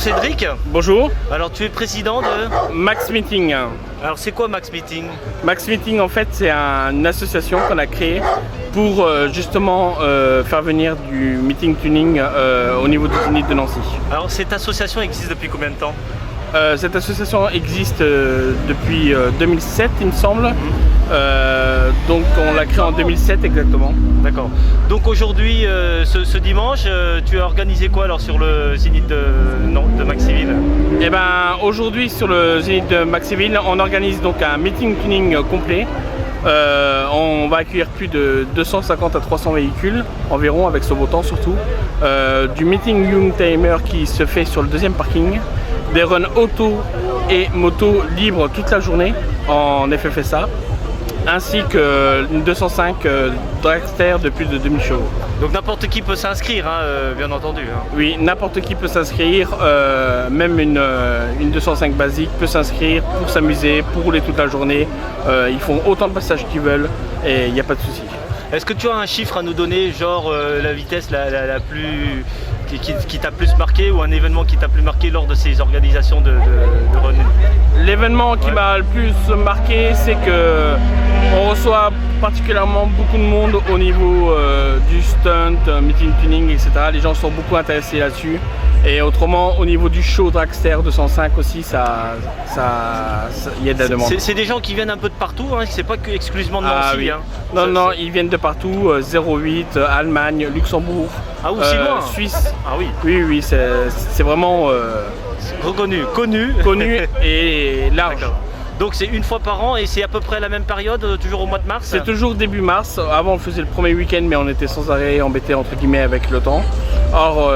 Cédric. Bonjour. Alors tu es président de Max Meeting. Alors c'est quoi Max Meeting? Max Meeting en fait c'est une association qu'on a créée pour justement faire venir du meeting tuning au niveau du Zénith de Nancy. Alors cette association existe depuis combien de temps? Cette association existe depuis 2007 il me semble. Donc on l'a créée en 2007 exactement. D'accord. Donc aujourd'hui, ce dimanche, tu as organisé quoi alors sur le Zénith de Maxiville? Et ben aujourd'hui sur le Zénith de Maxiville, on organise donc un meeting tuning complet. On va accueillir plus de 250 à 300 véhicules environ avec ce beau temps surtout. Du meeting Young Timer qui se fait sur le deuxième parking. Des runs auto et moto libres toute la journée en FFSA. Ainsi que 205 dragsters de plus de 2000 chevaux. Donc n'importe qui peut s'inscrire, hein, bien entendu. Hein. Oui, n'importe qui peut s'inscrire, même une 205 basique peut s'inscrire pour s'amuser, pour rouler toute la journée. Ils font autant de passages qu'ils veulent et il n'y a pas de souci. Est-ce que tu as un chiffre à nous donner, genre la vitesse la plus qui t'a plus marqué ou un événement qui t'a plus marqué lors de ces organisations de run? L'événement qui m'a le plus marqué, c'est que on reçoit particulièrement beaucoup de monde au niveau du stunt, meeting tuning, etc. Les gens sont beaucoup intéressés là-dessus. Et autrement, au niveau du show Dragster 205 aussi, il y a de la demande. C'est des gens qui viennent un peu de partout, hein, c'est pas que exclusivement de Nancy. Oui. Hein. Non, ils viennent de partout, 08, Allemagne, Luxembourg, aussi loin. Suisse. Ah oui. Oui, c'est vraiment reconnu, connu et large. Donc c'est une fois par an et c'est à peu près la même période, toujours au mois de mars? C'est toujours début mars. Avant on faisait le premier week-end mais on était sans arrêt embêté entre guillemets avec le temps. Or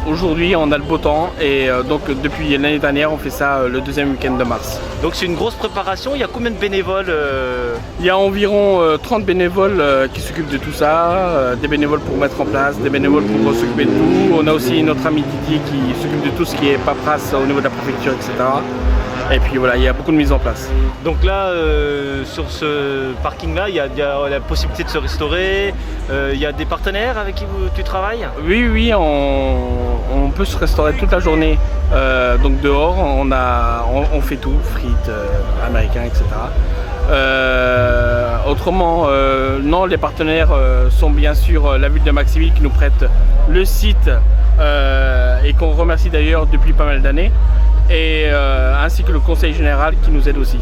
aujourd'hui on a le beau temps et donc depuis l'année dernière on fait ça le deuxième week-end de mars. Donc c'est une grosse préparation, il y a combien de bénévoles? Il y a environ 30 bénévoles qui s'occupent de tout ça, des bénévoles pour mettre en place, des bénévoles pour s'occuper de tout. On a aussi notre ami Titi qui s'occupe de tout ce qui est paperasse au niveau de la préfecture, etc. Et puis voilà, il y a beaucoup de mise en place. Donc là, sur ce parking-là, il y a la possibilité de se restaurer. Il y a des partenaires avec qui tu travailles? Oui, on peut se restaurer toute la journée. Donc dehors, on fait tout, frites, américains, etc. Autrement, non, les partenaires sont bien sûr la ville de Maxiville qui nous prête le site et qu'on remercie d'ailleurs depuis pas mal d'années. Et ainsi que le conseil général qui nous aide aussi.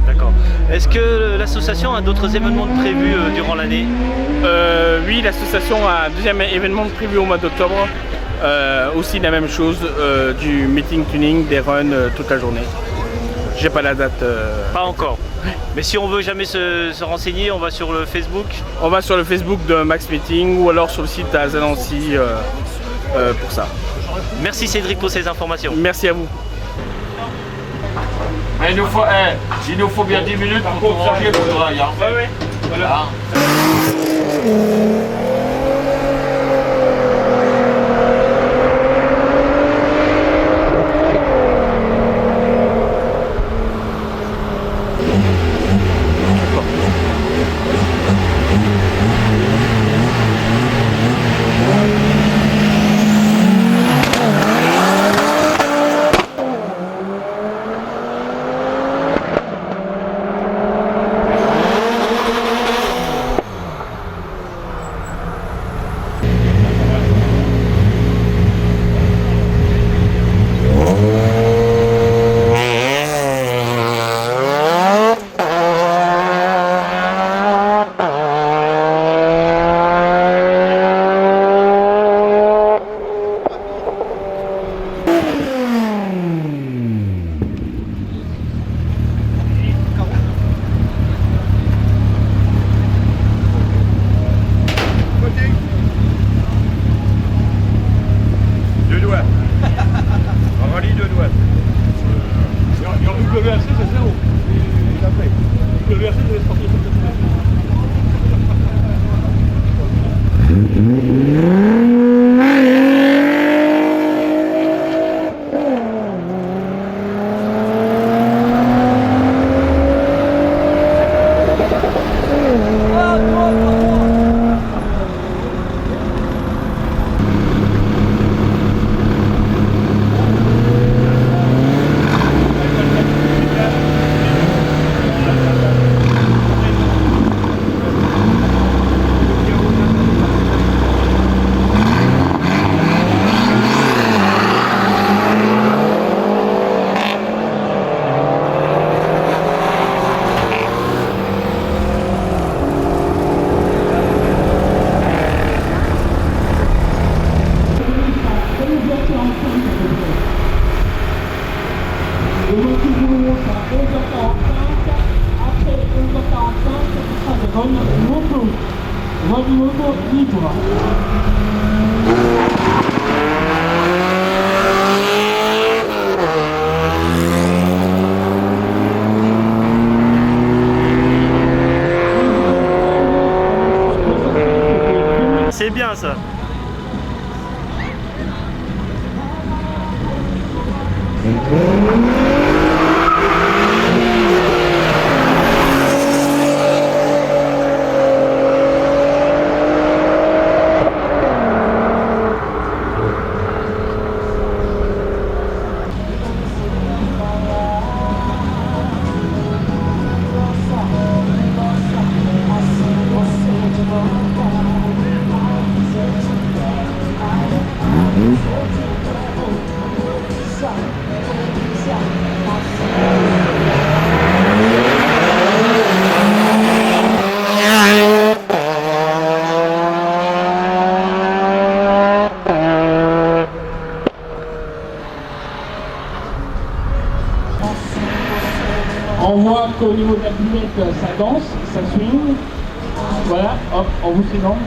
D'accord. Est-ce que l'association a d'autres événements prévus durant l'année? Oui, l'association a un deuxième événement prévu au mois d'octobre. Aussi la même chose, du meeting tuning, des runs toute la journée. J'ai pas la date. Pas encore. Mais si on veut jamais se renseigner, on va sur le Facebook? On va sur le Facebook de Max Meeting ou alors sur le site d'Azanancy pour ça. Merci Cédric pour ces informations. Merci à vous. Mais il nous faut bien 10 minutes pour tout ranger pour le rail. Oui, voilà. Le retour à 11h45. Après 11h45, ce sera des vols locaux. Vols locaux libres. C'est bien ça. On voit qu'au niveau de la buvette, ça danse, ça swing. Voilà, hop, on vous sédante.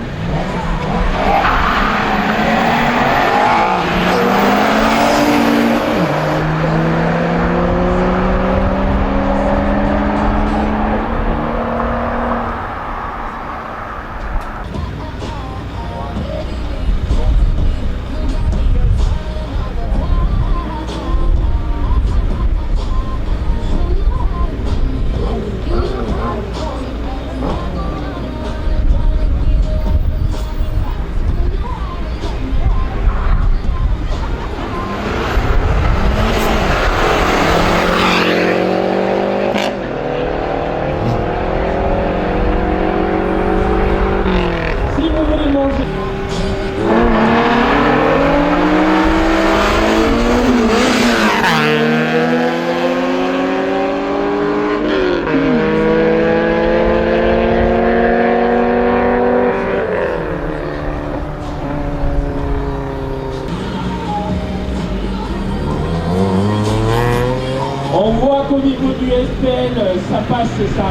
On voit qu'au niveau du SPL, ça passe et ça...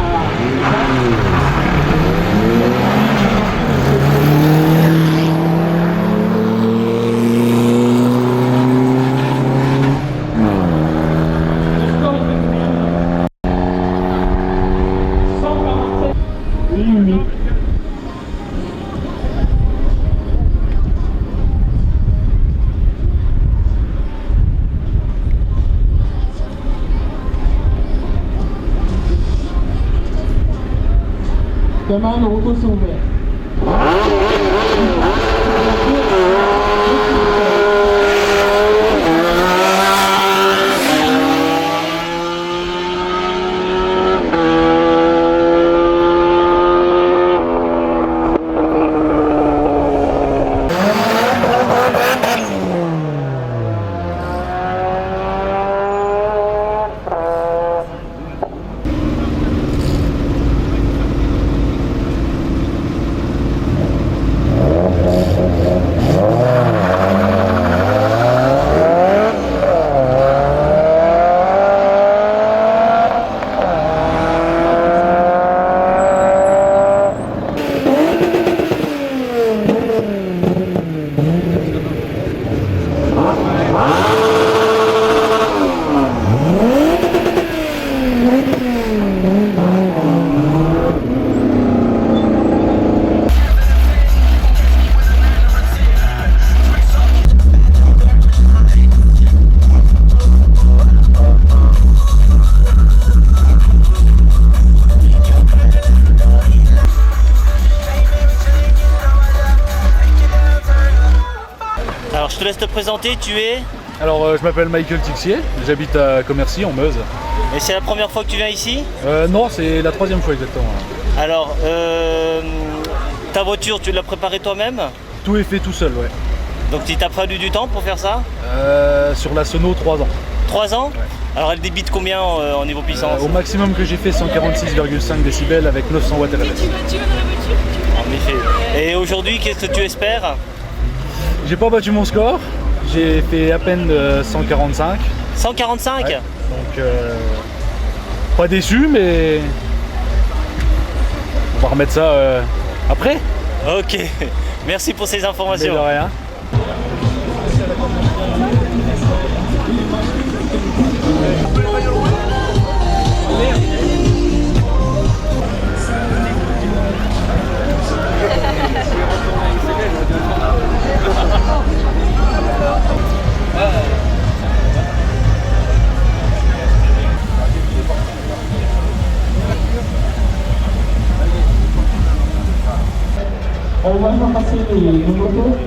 Demain, nos routes sont ouverts. Alors je te laisse te présenter, tu es... Alors je m'appelle Michael Tixier, j'habite à Commercy en Meuse. Et c'est la première fois que tu viens ici? Non, c'est la troisième fois exactement. Alors, ta voiture, tu l'as préparée toi-même? Tout est fait tout seul, ouais. Donc tu t'as fallu du temps pour faire ça? Sur la Sono, 3 ans. 3 ans? Ouais. Alors elle débite combien en niveau puissance? Au maximum que j'ai fait 146,5 décibels avec 900 watts RMS. En effet. Et aujourd'hui, qu'est-ce que tu espères? J'ai pas battu mon score, j'ai fait à peine 145. 145? Ouais. Donc pas déçu, mais on va remettre ça après. Ok, merci pour ces Mais informations. de rien. On va passer les motos.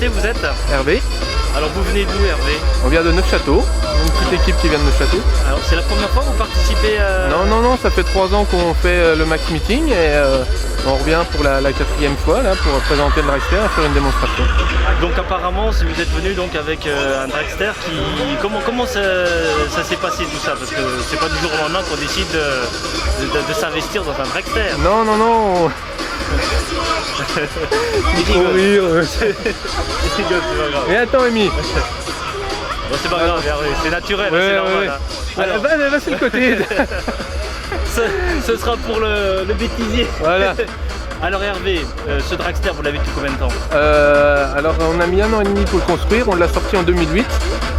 Vous êtes Hervé. Alors vous venez d'où, Hervé? On vient de Neufchâteau, une petite équipe qui vient de Neufchâteau. Alors c'est la première fois que vous participez Non, ça fait 3 ans qu'on fait le Max Meeting et on revient pour la 4e fois là, pour présenter le dragster et faire une démonstration. Donc apparemment, si vous êtes venu donc avec un dragster qui... Comment ça s'est passé tout ça? Parce que c'est pas du jour au lendemain qu'on décide de s'investir dans un dragster. Non. Il rigole. C'est c'est pas grave. Mais attends, Amy. Bon, c'est pas grave, Hervé, c'est naturel, c'est normal. Hein. Alors, va sur le côté. ce sera pour le bêtisier. Voilà. Alors Hervé, ce dragster, vous l'avez depuis combien de temps? Alors on a mis 1 an et demi pour le construire, on l'a sorti en 2008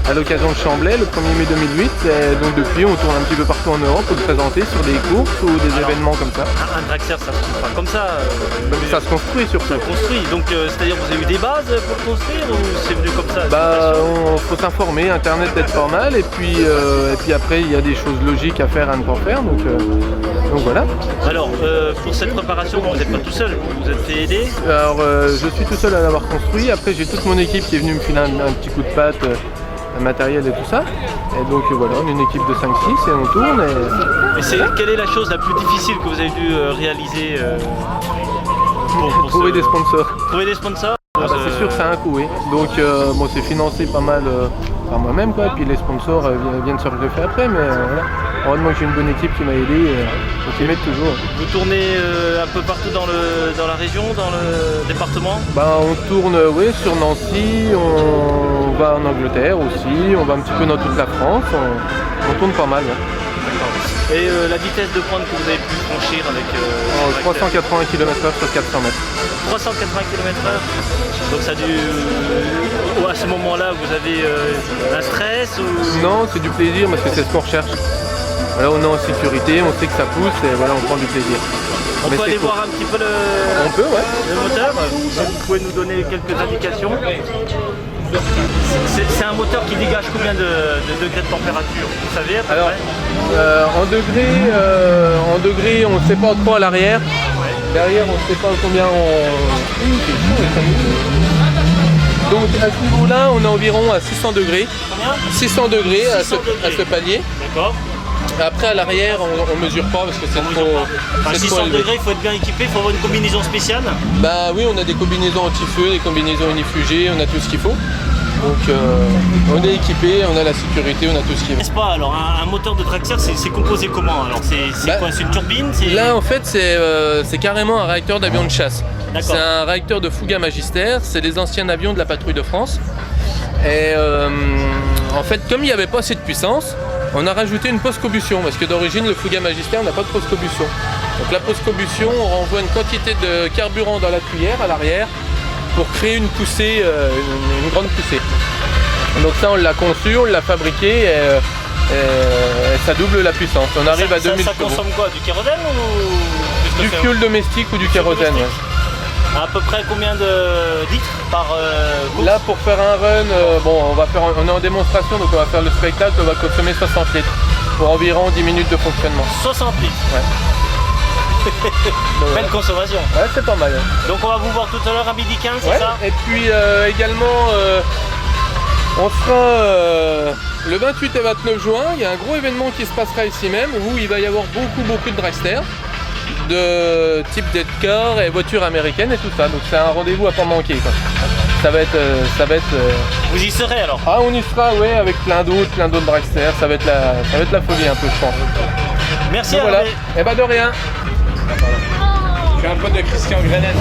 à l'occasion de Chamblay, le 1er mai 2008, et donc depuis on tourne un petit peu partout en Europe pour le présenter sur des courses ou des événements comme ça. Un dragster, ça se trouve pas comme ça. Ça se construit surtout. Ça se construit, donc c'est-à-dire vous avez eu des bases pour construire ou c'est venu comme ça? Faut s'informer, internet peut-être pas mal, et puis après il y a des choses logiques à faire, à ne pas faire, donc voilà. Alors pour cette préparation, vous n'êtes pas tout seul, vous êtes fait aider? Alors je suis tout seul à l'avoir construit, après j'ai toute mon équipe qui est venue me filer un petit coup de patte, matériel et tout ça, et donc voilà, on est une équipe de 5-6 et on tourne. Quelle est la chose la plus difficile que vous avez dû réaliser pour trouver des sponsors. Trouver des sponsors? C'est sûr, ça a un coût, oui. Donc bon, c'est financé pas mal par moi-même, quoi. Puis les sponsors viennent se greffer après, mais voilà. Heureusement que j'ai une bonne équipe qui m'a aidé et qui m'aide toujours. Vous tournez un peu partout dans la région, dans le département? On tourne, oui, sur Nancy, on va en Angleterre aussi, on va un petit peu dans toute la France, on tourne pas mal. Ouais. Et la vitesse de pointe que vous avez pu franchir avec 380 km/h sur 400 mètres. 380 km/h. Donc ça a dû... à ce moment-là, vous avez un stress ou... Non, c'est du plaisir parce que c'est ce qu'on recherche. Voilà, on est en sécurité, on sait que ça pousse et voilà, on prend du plaisir. On peut aller voir un petit peu On peut, ouais. Le moteur. Vous pouvez nous donner quelques indications. C'est un moteur qui dégage combien de degrés de température? Vous savez à peu près? En degrés, on ne sait pas trop à l'arrière. Derrière, on ne sait pas combien Donc à ce niveau-là, on est environ à 600 degrés. Combien? 600 degrés à ce palier. D'accord. Après à l'arrière, on ne mesure pas parce que c'est trop. À 600 degrés, il faut être bien équipé, il faut avoir une combinaison spéciale. Bah oui, on a des combinaisons anti-feu, des combinaisons unifugées, on a tout ce qu'il faut. Donc on est équipé, on a la sécurité, on a tout ce qu'il faut. N'est-ce pas? Alors un moteur de dragster, c'est composé comment? Alors c'est quoi? C'est une turbine? Là en fait c'est carrément un réacteur d'avion de chasse. C'est un réacteur de Fouga Magister, c'est des anciens avions de la patrouille de France. Et en fait comme il n'y avait pas assez de puissance, on a rajouté une post-combustion parce que d'origine le Fouga Magister n'a pas de post-combustion. Donc la post-combustion, on renvoie une quantité de carburant dans la tuyère à l'arrière pour créer une poussée, une grande poussée. Donc ça on l'a conçu, on l'a fabriqué et ça double la puissance. On arrive à 2000 Ça consomme quoi? Du kérosène ou du fioul domestique ou du kérosène, ouais. À peu près combien de litres par course? Là pour faire un run, on est en démonstration donc on va faire le spectacle, on va consommer 60 litres pour environ 10 minutes de fonctionnement. 60 litres. Ouais. Belle consommation. Ouais, c'est pas mal. Donc on va vous voir tout à l'heure à midi 15, c'est ça? Et puis également, on sera le 28 et 29 juin, il y a un gros événement qui se passera ici même où il va y avoir beaucoup de dragsters de type deadcar et voitures américaines et tout ça. Donc c'est un rendez-vous à pas manquer, quoi. Ça va être... Vous y serez alors? Ah, on y sera, ouais, avec plein d'autres dragsters. Ça va être la folie un peu, je pense. Merci. Voilà. Et bah de rien. Je suis un pote de Christian Grenette.